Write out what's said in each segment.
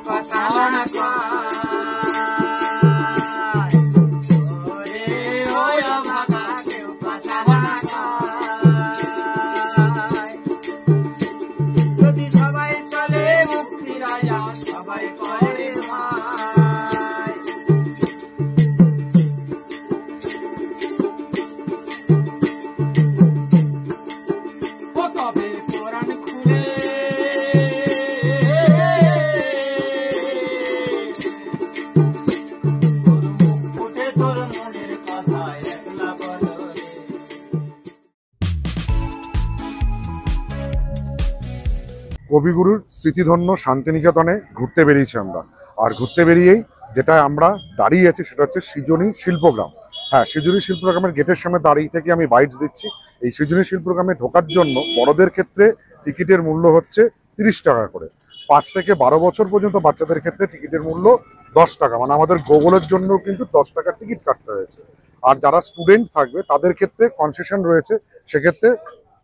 কথা না যদি সবাই চলে মুক্তি রাজা সবাই করে কবিগুরুর স্মৃতিধন্য শান্তিনিকেতনে ঘুরতে বেরিয়েছি আমরা। আর ঘুরতে বেরিয়েই যেটা আমরা দাঁড়িয়ে আছি সেটা হচ্ছে সৃজনী শিল্পগ্রাম। হ্যাঁ, সৃজনী শিল্পগ্রামের গেটের সামনে দাঁড়িয়ে থেকে আমি বাইটস দিচ্ছি। এই সৃজনী শিল্পগ্রামে ঢোকার জন্য বড়দের ক্ষেত্রে টিকিটের মূল্য হচ্ছে 30 টাকা করে। 5 থেকে 12 বছর পর্যন্ত বাচ্চাদের ক্ষেত্রে টিকিটের মূল্য 10 টাকা, মানে আমাদের গুগলের জন্য কিন্তু 10 টাকার টিকিট কাটতে হয়েছে। আর যারা স্টুডেন্ট থাকবে তাদের ক্ষেত্রে কনসেশন রয়েছে, সেক্ষেত্রে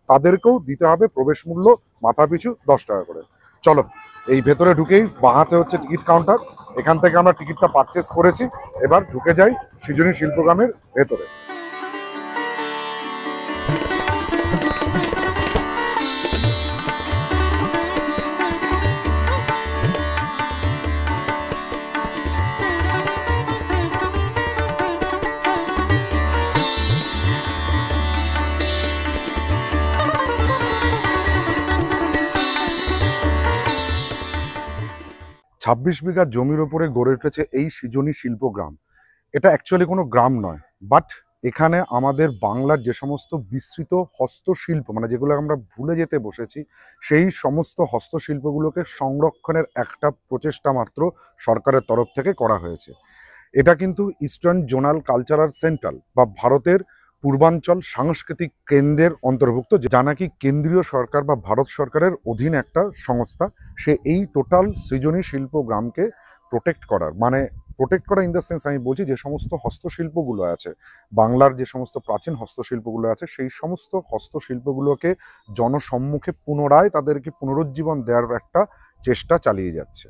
তাদেরকেও দিতে হবে প্রবেশ মূল্য মাথাপিছু 10 টাকা করে। চলো এই ভেতরে ঢুকেই বাঁহাতে হচ্ছে টিকিট কাউন্টার, এখান থেকে আমরা টিকিটটা পারচেস করেছি। এবার ঢুকে যাই সৃজনী শিল্পগ্রামের ভেতরে। 26 বিঘা জমির উপরে গড়ে উঠেছে এই সৃজনী শিল্পগ্রাম। এটা অ্যাকচুয়ালি কোনো গ্রাম নয়, বাট এখানে আমাদের বাংলার যে সমস্ত বিস্তৃত হস্তশিল্প, মানে যেগুলো আমরা ভুলে যেতে বসেছি, সেই সমস্ত হস্তশিল্পগুলোকে সংরক্ষণের একটা প্রচেষ্টা মাত্র সরকারের তরফ থেকে করা হয়েছে। এটা কিন্তু ইস্টার্ন জোনাল কালচারাল সেন্টার বা ভারতের পূর্বাঞ্চল সাংস্কৃতিক কেন্দ্রের অন্তর্ভুক্ত, যা নাকি কেন্দ্রীয় সরকার বা ভারত সরকারের অধীন একটা সংস্থা। সে এই টোটাল সৃজনী শিল্পগ্রামকে প্রোটেক্ট করা ইন দ্য সেন্স, আমি বলছি যে সমস্ত হস্তশিল্পগুলো আছে, বাংলার যে সমস্ত প্রাচীন হস্তশিল্পগুলো আছে, সেই সমস্ত হস্তশিল্পগুলোকে জনসম্মুখে পুনরায় তাদেরকে পুনরুজ্জীবন দেওয়ার একটা চেষ্টা চালিয়ে যাচ্ছে।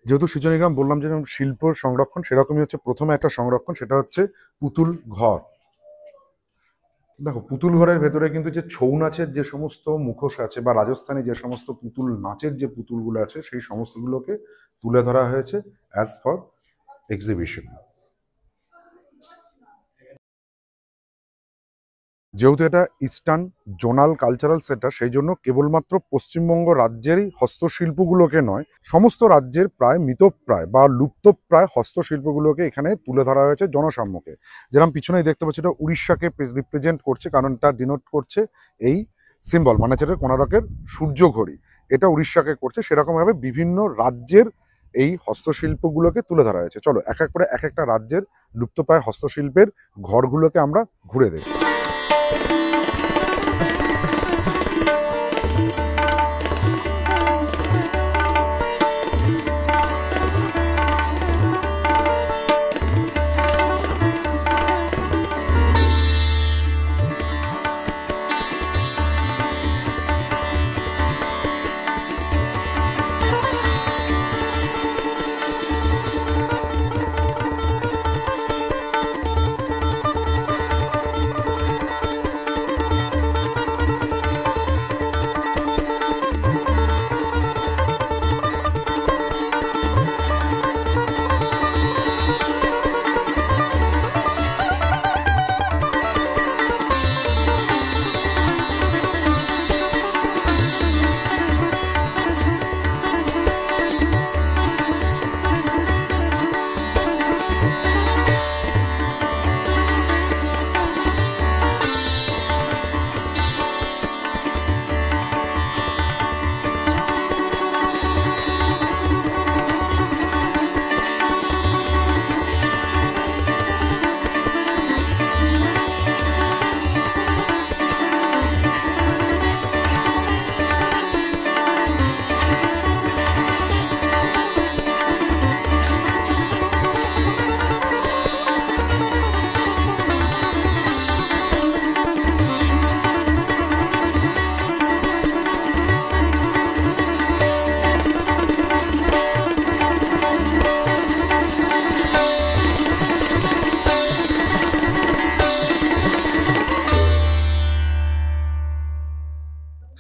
যেহেতু সৃজনীগ্রাম বললাম যে শিল্প সংরক্ষণ, সেরকমই হচ্ছে প্রথমে একটা সংরক্ষণ, সেটা হচ্ছে পুতুল ঘর। দেখো, পুতুল ঘরের ভেতরে কিন্তু যে ছৌ নাচের যে সমস্ত মুখোশ আছে বা রাজস্থানী যে সমস্ত পুতুল নাচের যে পুতুলগুলো আছে, সেই সমস্তগুলোকে তুলে ধরা হয়েছে অ্যাজ ফর এক্সিবিশন। যেহেতু এটা ইস্টার্ন জোনাল কালচারাল সেন্টার, সেই জন্য কেবলমাত্র পশ্চিমবঙ্গ রাজ্যেরই হস্তশিল্পগুলোকে নয়, সমস্ত রাজ্যের প্রায় মৃতপ্রায় বা লুপ্তপ্রায় হস্তশিল্পগুলোকে এখানে তুলে ধরা হয়েছে জনসম্মুখে। যেরকম পিছনেই দেখতে পাচ্ছি, এটা উড়িষ্যাকে রিপ্রেজেন্ট করছে, কারণ এটা ডিনোট করছে এই সিম্বল, মানে যেটা কোণারকের সূর্য ঘড়ি, এটা উড়িষ্যাকে করছে। সেরকমভাবে বিভিন্ন রাজ্যের এই হস্তশিল্পগুলোকে তুলে ধরা হয়েছে। চলো এক এক করে এক একটা রাজ্যের লুপ্তপ্রায় হস্তশিল্পের ঘরগুলোকে আমরা ঘুরে দেখি।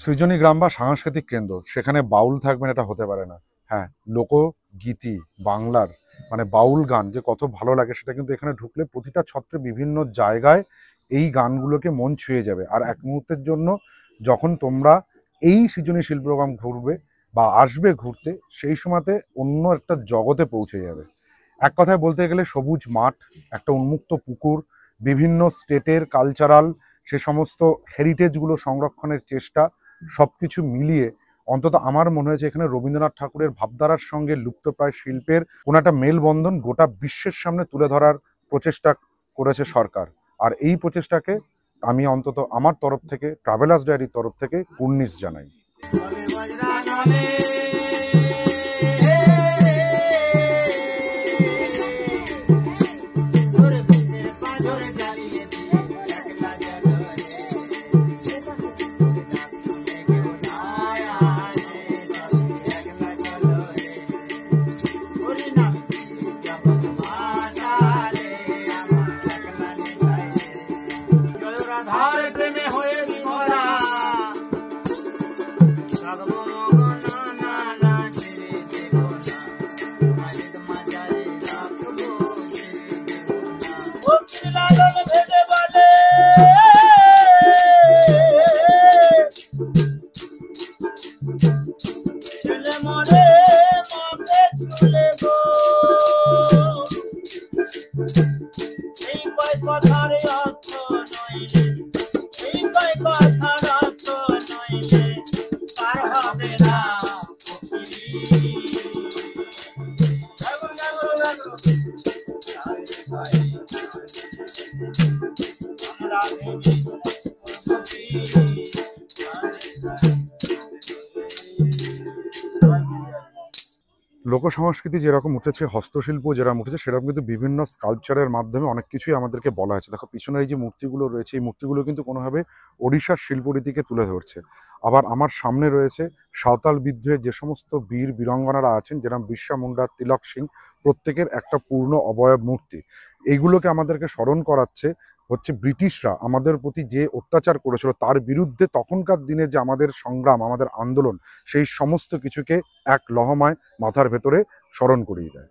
সৃজনী গ্রাম বা সাংস্কৃতিক কেন্দ্র, সেখানে বাউল থাকবেন এটা হতে পারে না। হ্যাঁ, লোকগীতি বাংলার মানে বাউল গান যে কত ভালো লাগে সেটা কিন্তু এখানে ঢুকলে প্রতিটা ছত্রে বিভিন্ন জায়গায় এই গানগুলোকে মন ছুঁয়ে যাবে। আর এক মুহূর্তের জন্য যখন তোমরা এই সৃজনী শিল্পগ্রাম ঘুরবে বা আসবে ঘুরতে, সেই সময়তে অন্য একটা জগতে পৌঁছে যাবে। এক কথায় বলতে গেলে সবুজ মাঠ, একটা উন্মুক্ত পুকুর, বিভিন্ন স্টেটের কালচারাল সে সমস্ত হেরিটেজগুলো সংরক্ষণের চেষ্টা, সবকিছু মিলিয়ে অন্তত আমার মনে হয়েছে এখানে রবীন্দ্রনাথ ঠাকুরের ভাবধারার সঙ্গে লুপ্তপ্রায় শিল্পের কোনো একটা মেলবন্ধন গোটা বিশ্বের সামনে তুলে ধরার প্রচেষ্টা করেছে সরকার। আর এই প্রচেষ্টাকে আমি অন্তত আমার তরফ থেকে, ট্রাভেলার্স ডায়েরির তরফ থেকে কুর্নিশ জানাই। লোকসংস্কৃতি যেরকম উঠেছে, হস্তশিল্প যেরকম উঠেছে, সেরকম কিন্তু বিভিন্ন স্কাল্পচারের মাধ্যমে অনেক কিছুই আমাদেরকে বলা হয়েছে। দেখো পিছনে এই যে মূর্তিগুলো রয়েছে, এই মূর্তিগুলো কিন্তু কোনোভাবে ওড়িশার শিল্পরীতিকে তুলে ধরছে। আবার আমার সামনে রয়েছে সাঁওতাল বিদ্রোহের যে সমস্ত বীর বীরাঙ্গনারা আছেন, যেরকম বিরসা মুন্ডা, তিলক সিং, প্রত্যেকের একটা পূর্ণ অবয়ব মূর্তি। এইগুলোকে আমাদেরকে স্মরণ করাচ্ছে হচ্ছে ব্রিটিশরা আমাদের প্রতি যে অত্যাচার করেছিল তার বিরুদ্ধে তখনকার দিনে যে আমাদের সংগ্রাম, আমাদের আন্দোলন, সেই সমস্ত কিছুকে এক লহমায় মাথার ভেতরে স্মরণ করিয়ে দেয়।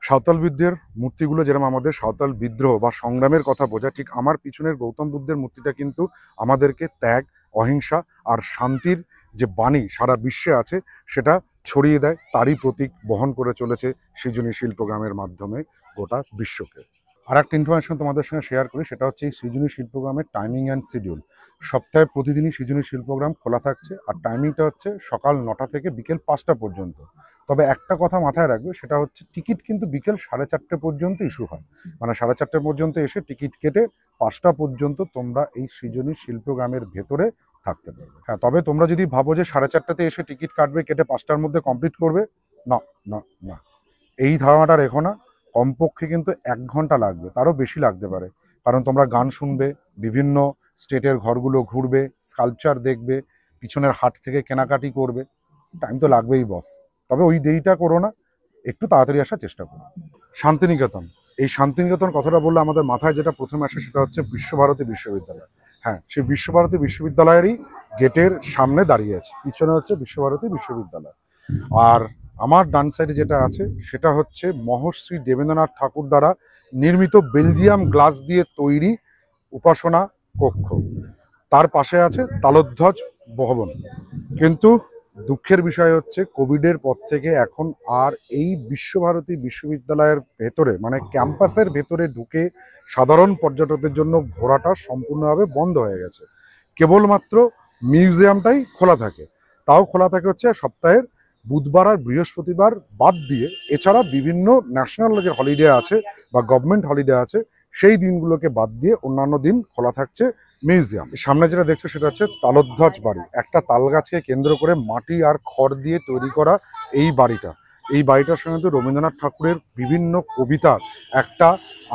সাঁওতাল বিদ্রোহের মূর্তিগুলো যেরকম আমাদের সাঁওতাল বিদ্রোহ বা সংগ্রামের কথা বোঝায়, ঠিক আমার পিছনের গৌতম বুদ্ধের মূর্তিটা কিন্তু আমাদেরকে ত্যাগ, অহিংসা আর শান্তির যে বাণী সারা বিশ্বে আছে সেটা ছড়িয়ে দেয়। তারই প্রতীক বহন করে চলেছে সৃজনী শিল্পগ্রামের মাধ্যমে গোটা বিশ্বকে। আর একটা ইনফরমেশন তোমাদের সঙ্গে শেয়ার করি, সেটা হচ্ছে এই সৃজনী শিল্পগ্রামের টাইমিং অ্যান্ড শিডিউল। সপ্তাহে প্রতিদিনই সৃজনী শিল্পগ্রাম খোলা থাকছে, আর টাইমিংটা হচ্ছে সকাল 9টা থেকে বিকেল 5টা পর্যন্ত। তবে একটা কথা মাথায় রাখবে, সেটা হচ্ছে টিকিট কিন্তু বিকেল 4:30 পর্যন্ত ইস্যু হয়। মানে 4:30 পর্যন্ত এসে টিকিট কেটে 5টা পর্যন্ত তোমরা এই সৃজনী শিল্পগ্রামের ভেতরে থাকতে পারবে। হ্যাঁ, তবে তোমরা যদি ভাবো যে 4:30টাতে এসে টিকিট কাটবে, কেটে 5টার মধ্যে কমপ্লিট করবে, না না না, এই ধারণাটা রেখো না। কমপক্ষে কিন্তু 1 ঘন্টা লাগবে, তারও বেশি লাগতে পারে। কারণ তোমরা গান শুনবে, বিভিন্ন স্টেটের ঘরগুলো ঘুরবে, স্কাল্পচার দেখবে, পিছনের হাট থেকে কেনাকাটি করবে, টাইম তো লাগবেই বস। তবে ওই দেরিটা করো না, একটু তাড়াতাড়ি আসার চেষ্টা করো। শান্তিনিকেতন, এই শান্তিনিকেতন কথাটা বললে আমাদের মাথায় যেটা প্রথমে আসে সেটা হচ্ছে বিশ্বভারতী বিশ্ববিদ্যালয়। হ্যাঁ, সেই বিশ্বভারতী বিশ্ববিদ্যালয়েরই গেটের সামনে দাঁড়িয়ে আছে। পিছনে হচ্ছে বিশ্বভারতী বিশ্ববিদ্যালয়। আর আমার ডান সাইডে যেটা আছে সেটা হচ্ছে মহর্ষি দেবেন্দ্রনাথ ঠাকুর দ্বারা নির্মিত বেলজিয়াম গ্লাস দিয়ে তৈরি উপাসনা কক্ষ। তার পাশে আছে তালধ্বজ ভবন। কিন্তু দুঃখের বিষয় হচ্ছে কোভিডের পর থেকে এখন আর এই বিশ্বভারতী বিশ্ববিদ্যালয়ের ভেতরে মানে ক্যাম্পাসের ভেতরে ঢুকে সাধারণ পর্যটকদের জন্য ঘোরাটা সম্পূর্ণভাবে বন্ধ হয়ে গেছে। কেবলমাত্র মিউজিয়ামটাই খোলা থাকে, তাও খোলা থাকে হচ্ছে সপ্তাহের বুধবার আর বৃহস্পতিবার বাদ দিয়ে। এছাড়া বিভিন্ন ন্যাশনাল যে হলিডে আছে বা গভর্নমেন্ট হলিডে আছে সেই দিনগুলোকে বাদ দিয়ে অন্যান্য দিন খোলা থাকছে মিউজিয়াম। সামনে যেটা দেখছো সেটা হচ্ছে তালধ্বজ বাড়ি। একটা তাল গাছকে কেন্দ্র করে মাটি আর খড় দিয়ে তৈরি করা এই বাড়িটা। এই বাড়িটার সঙ্গে তো রবীন্দ্রনাথ ঠাকুরের বিভিন্ন কবিতার একটা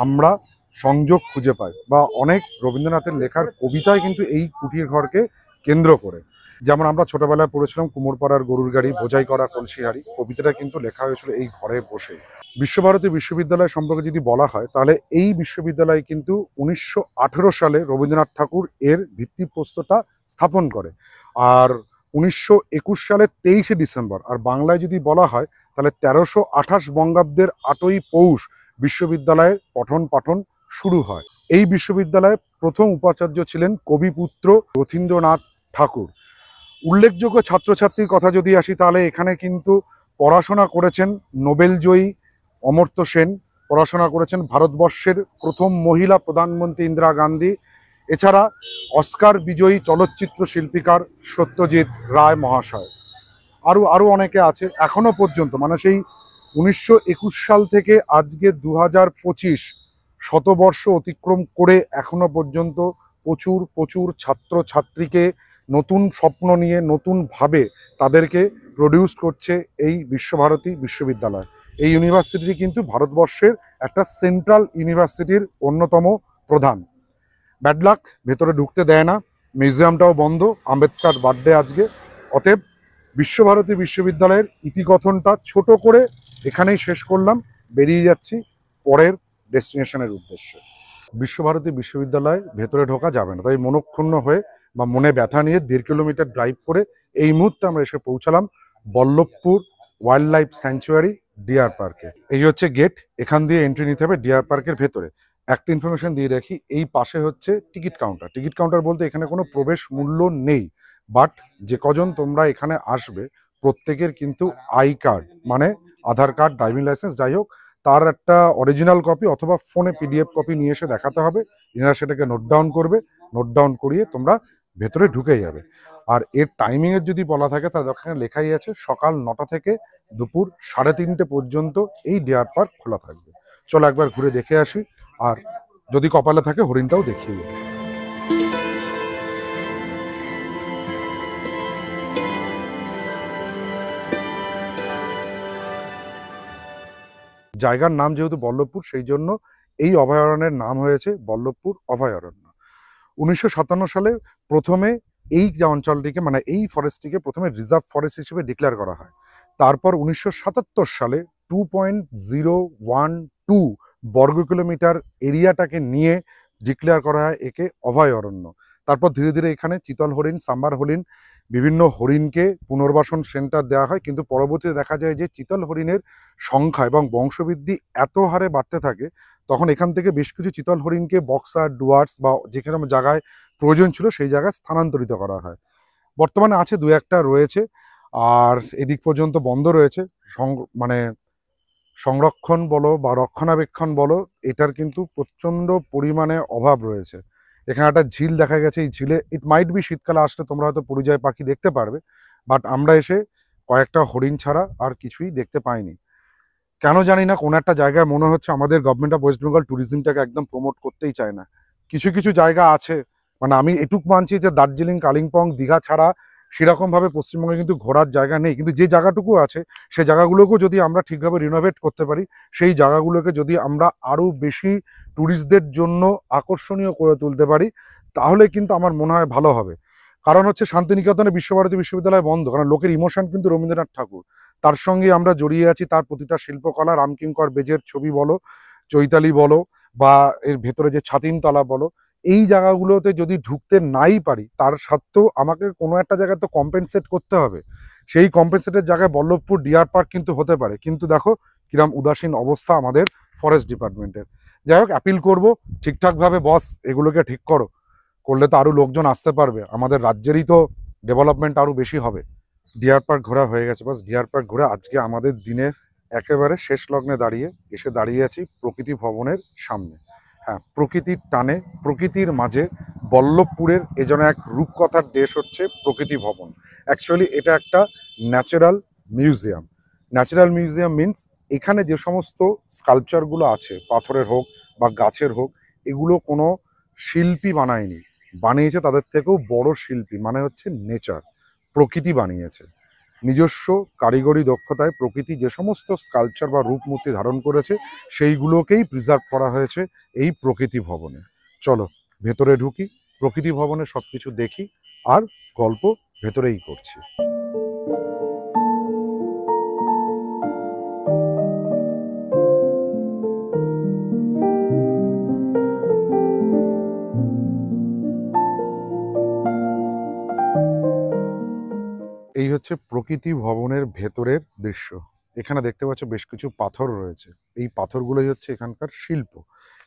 আমরা সংযোগ খুঁজে পাই, বা অনেক রবীন্দ্রনাথের লেখার কবিতায় কিন্তু এই কুটির ঘরকে কেন্দ্র করে। যেমন আমরা ছোটবেলায় পড়েছিলাম কুমোরপাড়ার গরুর গাড়ি বোঝাই করা কলসিহারি, কবিতাটা কিন্তু লেখা হয়েছিল এই ঘরে বসে। বিশ্বভারতী বিশ্ববিদ্যালয় সম্পর্কে যদি বলা হয় তাহলে এই বিশ্ববিদ্যালয় কিন্তু 1918 সালে রবীন্দ্রনাথ ঠাকুর এর ভিত্তিপ্রস্তরটা স্থাপন করে, আর 1921 সালের 23শে ডিসেম্বর, আর বাংলায় যদি বলা হয় তাহলে 1328 বঙ্গাব্দের 8ই পৌষ বিশ্ববিদ্যালয়ের পঠন পাঠন শুরু হয়। এই বিশ্ববিদ্যালয়ে প্রথম উপাচার্য ছিলেন কবিপুত্র রথীন্দ্রনাথ ঠাকুর। উল্লেখযোগ্য ছাত্রছাত্রীর কথা যদি আসি তাহলে এখানে কিন্তু পড়াশোনা করেছেন নোবেলজয়ী অমর্ত্য সেন, পড়াশোনা করেছেন ভারতবর্ষের প্রথম মহিলা প্রধানমন্ত্রী ইন্দিরা গান্ধী, এছাড়া অস্কার বিজয়ী চলচ্চিত্র শিল্পীকার সত্যজিৎ রায় মহাশয়, আরও অনেকে আছে। এখনো পর্যন্ত মানে সেই 1921 সাল থেকে আজকে 2025 শতবর্ষ অতিক্রম করে এখনো পর্যন্ত প্রচুর প্রচুর ছাত্রছাত্রীকে নতুন স্বপ্ন নিয়ে নতুনভাবে তাদেরকে প্রডিউস করছে এই বিশ্বভারতী বিশ্ববিদ্যালয়। এই ইউনিভার্সিটি কিন্তু ভারতবর্ষের একটা সেন্ট্রাল ইউনিভার্সিটির অন্যতম প্রধান। ব্যাড লাক, ভেতরে ঢুকতে দেয় না, মিউজিয়ামটাও বন্ধ, আম্বেদকর বার্থডে আজকে। অতএব বিশ্বভারতী বিশ্ববিদ্যালয়ের ইতিকথনটা ছোট করে এখানেই শেষ করলাম, বেরিয়ে যাচ্ছি পরের ডেস্টিনেশনের উদ্দেশ্যে। বিশ্বভারতী বিশ্ববিদ্যালয়ে ভেতরে ঢোকা যাবে না, তাই মনক্ষুণ্ণ হয়ে বা মনে ব্যথা নিয়ে 1.5 কিলোমিটার ড্রাইভ করে এই মুহূর্তে আমরা এসে পৌঁছালাম Ballabhpur wildlife sanctuary deer পার্কে। এই হচ্ছে গেট, এখান দিয়ে এন্ট্রি নিতে হবে ডিয়ার পার্কের ভেতরে। একটা ইনফরমেশন দিয়ে রাখি, এই পাশে হচ্ছে টিকিট কাউন্টার। টিকিট কাউন্টার বলতে এখানে কোনো প্রবেশ মূল্য নেই, বাট যে কজন তোমরা এখানে আসবে প্রত্যেকের কিন্তু আই কার্ড মানে আধার কার্ড, ড্রাইভিং লাইসেন্স যাই হোক, তার একটা অরিজিনাল কপি অথবা ফোনে পিডিএফ কপি নিয়ে এসে দেখাতে হবে। এনারা সেটাকে নোট ডাউন করবে, নোট ডাউন করিয়ে তোমরা ভেতরে ঢুকে যাবে। আর এর টাইমিংয়ের যদি বলা থাকে তাহলে ওখানে লেখাই আছে সকাল 9টা থেকে দুপুর 3:30 পর্যন্ত এই ডিয়ার পার্ক খোলা থাকবে। চলো একবার ঘুরে দেখে আসি, আর যদি কপালে থাকে হরিণটাও দেখিয়ে দেবে। জায়গার নাম যেহেতু বল্লভপুর, সেই জন্য এই অভয়ারণ্যের নাম হয়েছে বল্লভপুর অভয়ারণ্য। 1957 সালে প্রথমে এই যে অঞ্চলটিকে মানে এই ফরেস্টটিকে প্রথমে রিজার্ভ ফরেস্ট হিসেবে ডিক্লেয়ার করা হয়। তারপর 1977 সালে 2.012 বর্গ কিলোমিটার এরিয়াটাকে নিয়ে ডিক্লেয়ার করা হয় একে অভয়ারণ্য। তারপর ধীরে ধীরে এখানে চিতল হরিণ, সাম্বার হরিণ, বিভিন্ন হরিণকে পুনর্বাসন সেন্টার দেওয়া হয়, কিন্তু পরবর্তীতে দেখা যায় যে চিতল হরিণের সংখ্যা এবং বংশবৃদ্ধি এত হারে বাড়তে থাকে, তখন এখান থেকে বেশ কিছু চিতল হরিণকে বক্সার, ডুয়ার্স বা যেখানে জায়গায় প্রয়োজন ছিল সেই জায়গায় স্থানান্তরিত করা হয়। বর্তমানে আছে 2-1টা রয়েছে, আর এদিক পর্যন্ত বন্ধ রয়েছে। মানে সংরক্ষণ বলো বা রক্ষণাবেক্ষণ বলো, এটার কিন্তু প্রচণ্ড পরিমাণে অভাব রয়েছে। এখানে একটা ঝিল দেখা গেছে, এই ঝিলে ইট মাইট বি শীতকালে আসলে তোমরা হয়তো পরিযায়ী পাখি দেখতে পারবে, বাট আমরা এসে কয়েকটা হরিণ ছাড়া আর কিছুই দেখতে পাইনি। কেন জানি না, কোনো একটা জায়গায় মনে হচ্ছে আমাদের গভর্নমেন্ট অফ ওয়েস্ট বেঙ্গল ট্যুরিজমটাকে একদম প্রমোট করতেই চায় না। কিছু কিছু জায়গা আছে, মানে আমি এটুক মানছি যে দার্জিলিং, কালিম্পং, দীঘা ছাড়া সেরকমভাবে পশ্চিমবঙ্গে কিন্তু ঘোরার জায়গা নেই, কিন্তু যে জায়গাটুকু আছে সেই জায়গাগুলোকেও যদি আমরা ঠিকভাবে রিনোভেট করতে পারি, সেই জায়গাগুলোকে যদি আমরা আরও বেশি ট্যুরিস্টদের জন্য আকর্ষণীয় করে তুলতে পারি, তাহলে কিন্তু আমার মনে হয় ভালো হবে। কারণ হচ্ছে শান্তিনিকেতনে বিশ্বভারতী বিশ্ববিদ্যালয় বন্ধ, কারণ লোকের ইমোশন কিন্তু রবীন্দ্রনাথ ঠাকুর, তার সঙ্গে আমরা জড়িয়ে আছি। তার প্রতিটা শিল্পকলা, রামকিঙ্কর বেজের ছবি বলো, চৈতালি বলো, বা এর ভেতরে যে ছাতিনতলা বলো, এই জায়গাগুলোতে যদি ঢুকতে নাই পারি, তার সত্ত্বেও আমাকে কোনো একটা জায়গায় তো কম্পেনসেট করতে হবে। সেই কম্পেনসেটের জায়গায় বল্লভপুর ডিয়ার পার্ক কিন্তু হতে পারে, কিন্তু দেখো কিরম উদাসীন অবস্থা আমাদের ফরেস্ট ডিপার্টমেন্টের। যাই হোক, অ্যাপিল করবো ঠিকঠাকভাবে বস এগুলোকে ঠিক করো, করলে তো আরও লোকজন আসতে পারবে, আমাদের রাজ্যেরই তো ডেভেলপমেন্ট আরও বেশি হবে। ডিয়ার পার্ক ঘোরা হয়ে গেছে, বাস ডিয়ার পার্ক ঘোরা আজকে আমাদের দিনের একেবারে শেষ লগ্নে দাঁড়িয়ে আছি প্রকৃতি ভবনের সামনে। হ্যাঁ, প্রকৃতির টানে, প্রকৃতির মাঝে বল্লভপুরের এ যেন এক রূপকথার দেশ হচ্ছে প্রকৃতি ভবন। অ্যাকচুয়ালি এটা একটা natural museum. Natural museum means এখানে যে সমস্ত স্কাল্পচারগুলো আছে, পাথরের হোক বা গাছের হোক, এগুলো কোনো শিল্পী বানায়নি, বানিয়েছে তাদের থেকেও বড় শিল্পী, মানে হচ্ছে নেচার, প্রকৃতি বানিয়েছে। নিজস্ব কারিগরি দক্ষতায় প্রকৃতি যে সমস্ত স্কাল্পচার বা রূপমূর্তি ধারণ করেছে, সেইগুলোকেই প্রিজার্ভ করা হয়েছে এই প্রকৃতি ভবনে। চলো ভেতরে ঢুকি, প্রকৃতি ভবনে সব কিছু দেখি আর গল্প ভেতরেই করছি। এই হচ্ছে প্রকৃতি ভবনের ভেতরের দৃশ্য। এখানে দেখতে পাচ্ছ বেশ কিছু পাথর রয়েছে। এই পাথরগুলোই হচ্ছে এখানকার শিল্প।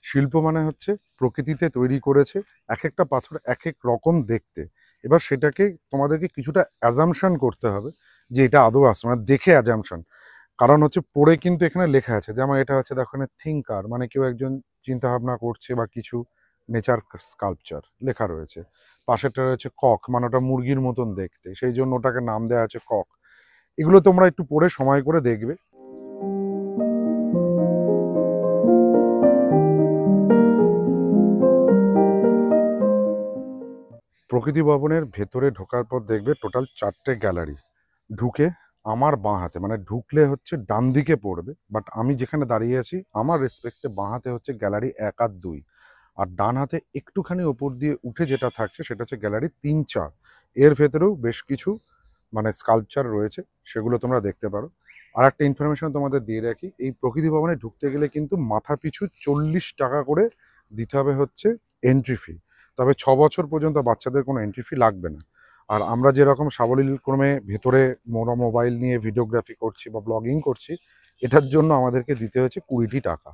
শিল্প মানে হচ্ছে প্রকৃতিতে তৈরি করেছে, এক একটা পাথর এক এক রকম দেখতে। এবার সেটাকে তোমাদেরকে কিছুটা অ্যাজাম্পশন করতে হবে যে এটা আদৌ আসছে, মানে দেখে অ্যাজাম্পশন। কারণ হচ্ছে পড়ে কিন্তু এখানে লেখা আছে, যেমন এটা হচ্ছে দেখো এখানে থিঙ্কার, মানে কেউ একজন চিন্তা ভাবনা করছে বা কিছু, নেচার স্কাল্পচার লেখা রয়েছে। পাশেরটা রয়েছে কক, মানে ওটা মুরগির মতন দেখতে, সেই জন্য ওটাকে নাম দেওয়া আছে কক। এগুলো তোমরা একটু পড়ে সময় করে দেখবে। প্রকৃতি ভবনের ভেতরে ঢোকার পর দেখবে টোটাল 4টে গ্যালারি। ঢুকে আমার বাঁ হাতে, মানে ঢুকলে হচ্ছে ডান দিকে পড়বে, বাট আমি যেখানে দাঁড়িয়ে আছি আমার রেসপেক্টে বাঁ হাতে হচ্ছে গ্যালারি 1 আর 2, আর ডান হাতে একটুখানি ওপর দিয়ে উঠে যেটা থাকছে সেটা হচ্ছে গ্যালারি 3, 4। এর ভেতরেও বেশ কিছু মানে স্কাল্পচার রয়েছে, সেগুলো তোমরা দেখতে পারো। আর একটা ইনফরমেশন তোমাদের দিয়ে রাখি, এই প্রকৃতি ভবনে ঢুকতে গেলে কিন্তু মাথা পিছু 40 টাকা করে দিতে হবে হচ্ছে এন্ট্রি ফি। তবে 6 বছর পর্যন্ত বাচ্চাদের কোনো এন্ট্রি ফি লাগবে না। আর আমরা যেরকম সাবলীলক্রমে ভেতরে মোবাইল নিয়ে ভিডিওগ্রাফি করছি বা ব্লগিং করছি, এটার জন্য আমাদেরকে দিতে হয়েছে 20টি টাকা।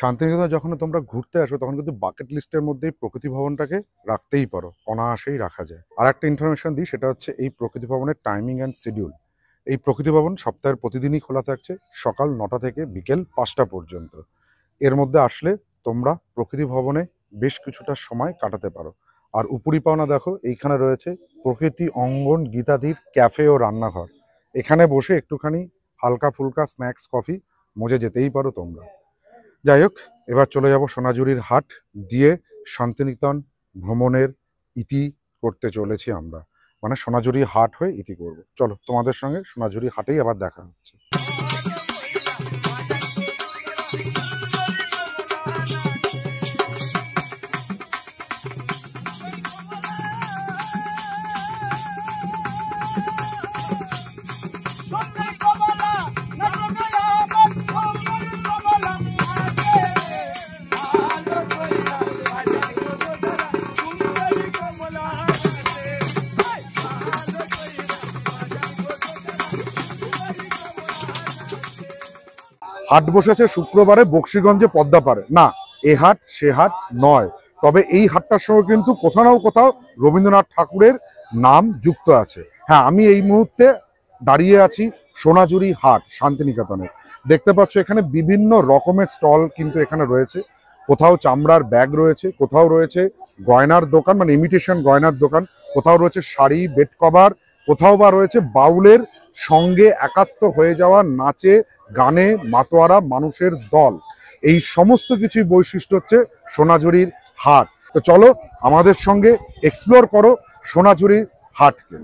শান্তিনিকেতনে যখন তোমরা ঘুরতে আসো তখন কিন্তু বাকেট লিস্টের মধ্যেই প্রকৃতি ভবনটাকে রাখতেই পারো, অনায়াসেই রাখা যায়। আর একটা ইনফরমেশন দিই, সেটা হচ্ছে এই প্রকৃতি ভবনের টাইমিং অ্যান্ড শিডিউল। এই প্রকৃতি ভবন সপ্তাহের প্রতিদিনই খোলা থাকছে, সকাল 9টা থেকে বিকেল 5টা পর্যন্ত। এর মধ্যে আসলে তোমরা প্রকৃতি ভবনে বেশ কিছুটা সময় কাটাতে পারো। আর উপরি পাওনা দেখো, এইখানে রয়েছে প্রকৃতি অঙ্গন গীতাদির ক্যাফে ও রান্নাঘর। এখানে বসে একটুখানি হালকা ফুলকা স্ন্যাক্স কফি মজে যেতেই পারো তোমরা। যাই হোক, এবার চলে যাব সোনাঝুরির হাট দিয়ে শান্তিনিকেতন ভ্রমণের ইতি করতে চলেছি আমরা, মানে সোনাঝুরি হাট হয়ে ইতি করব। চলো, তোমাদের সঙ্গে সোনাঝুরি হাটেই আবার দেখা হচ্ছে। হাট বসেছে শুক্রবারে বক্সিগঞ্জে পদ্মাপাড়ে। না, এ হাট সে হাট নয়, তবে এই হাটটার সঙ্গে কিন্তু কোথাও না কোথাও রবীন্দ্রনাথ ঠাকুরের নাম যুক্ত আছে। হ্যাঁ, আমি এই মুহূর্তে দাঁড়িয়ে আছি সোনাঝুরি হাট শান্তিনিকেতনে। দেখতে পাচ্ছ এখানে বিভিন্ন রকমের স্টল কিন্তু এখানে রয়েছে। কোথাও চামড়ার ব্যাগ রয়েছে, কোথাও রয়েছে গয়নার দোকান, মানে ইমিটেশন গয়নার দোকান, কোথাও রয়েছে শাড়ি, বেড কভার, কোথাও বা রয়েছে বাউলের সঙ্গে একাত্ম হয়ে যাওয়া নাচে গানে মাতোয়ারা মানুষের দল। এই সমস্ত কিছুই বৈশিষ্ট্য হচ্ছে সোনাঝুরির হাট। তো চলো আমাদের সঙ্গে এক্সপ্লোর করো সোনাঝুরির হাটকে।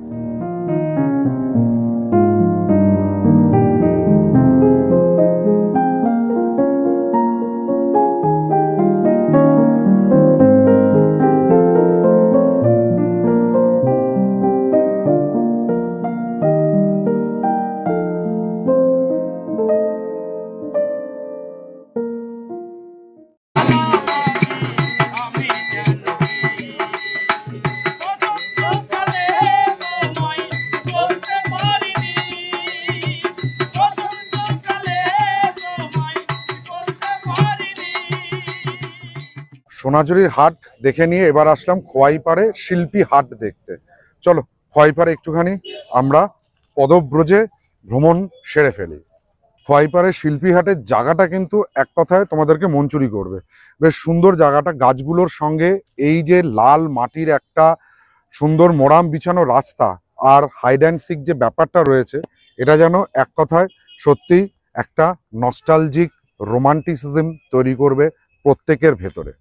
সোনাঝুরির হাট দেখে নিয়ে এবার আসলাম খোয়াইপাড়ে শিল্পী হাট দেখতে। চলো খোয়াইপাড়ে একটুখানি আমরা পদব্রজে ভ্রমণ সেরে ফেলি। খোয়াইপাড়ে শিল্পী হাটের জায়গাটা কিন্তু এক কথায় তোমাদেরকে মন চুরি করবে। বেশ সুন্দর জায়গাটা, গাছগুলোর সঙ্গে এই যে লাল মাটির একটা সুন্দর মোরাম বিছানো রাস্তা আর হাইড অ্যান্ড সিক যে ব্যাপারটা রয়েছে, এটা যেন এক কথায় সত্যি একটা নস্টালজিক রোমান্টিসিজম তৈরি করবে প্রত্যেকের ভেতরে।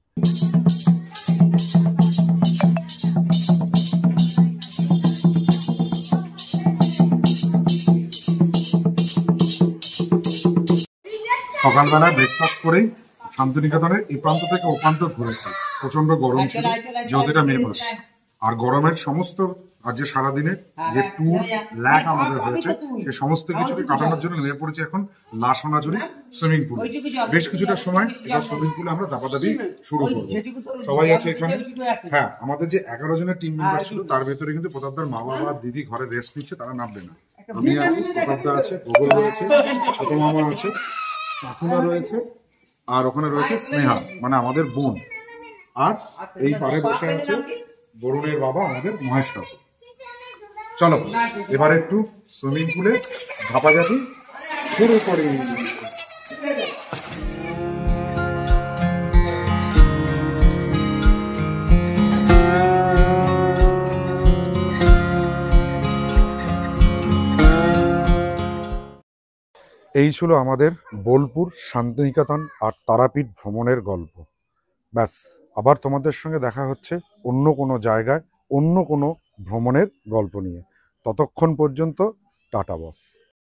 সকালবেলায় ব্রেকফাস্ট করেই শান্তিনিকেতনের এই প্রান্ত থেকে ও প্রান্ত ঘুরেছি। প্রচন্ড গরম ছিল, যেহেতু এটা মে মাস, আর গরমের সমস্ত আজ যে সারাদিনের যে ট্যুর ল্যাক আমাদের হয়েছে সে সমস্ত কিছুকে কাটানোর জন্য নেমে পড়েছি এখন লা সোনাঝুরি সুইমিং পুল। বেশ কিছুটা সময় এটা সুইমিং পুলে আমরা দাপাদাপি শুরু করবো। সবাই আছে এখানে। হ্যাঁ, আমাদের যে 11 জনের টিম মেম্বার ছিল তার ভেতরে কিন্তু প্রতাপদার মা বাবা দিদি ঘরে রেস্ট নিচ্ছে, তারা নামবে না। আমি আছি, প্রতাপদা আছে, গোগল রয়েছে, ছোট মামা আছে, কাকুমা রয়েছে, আর ওখানে রয়েছে স্নেহা মানে আমাদের বোন, আর এই পারে বসে আছে বরুণের বাবা আমাদের মহেশ কাকু। চলো এবার একটু সুইমিং পুলে ঝাপাঝাপি শুরু করি। এই ছিল আমাদের বোলপুর, শান্তিনিকেতন আর তারাপীঠ ভ্রমণের গল্প। ব্যাস, আবার তোমাদের সঙ্গে দেখা হচ্ছে অন্য কোনো জায়গায় অন্য কোনো ভ্রমণের গল্প নিয়ে। ততক্ষণ পর্যন্ত টাটা বস।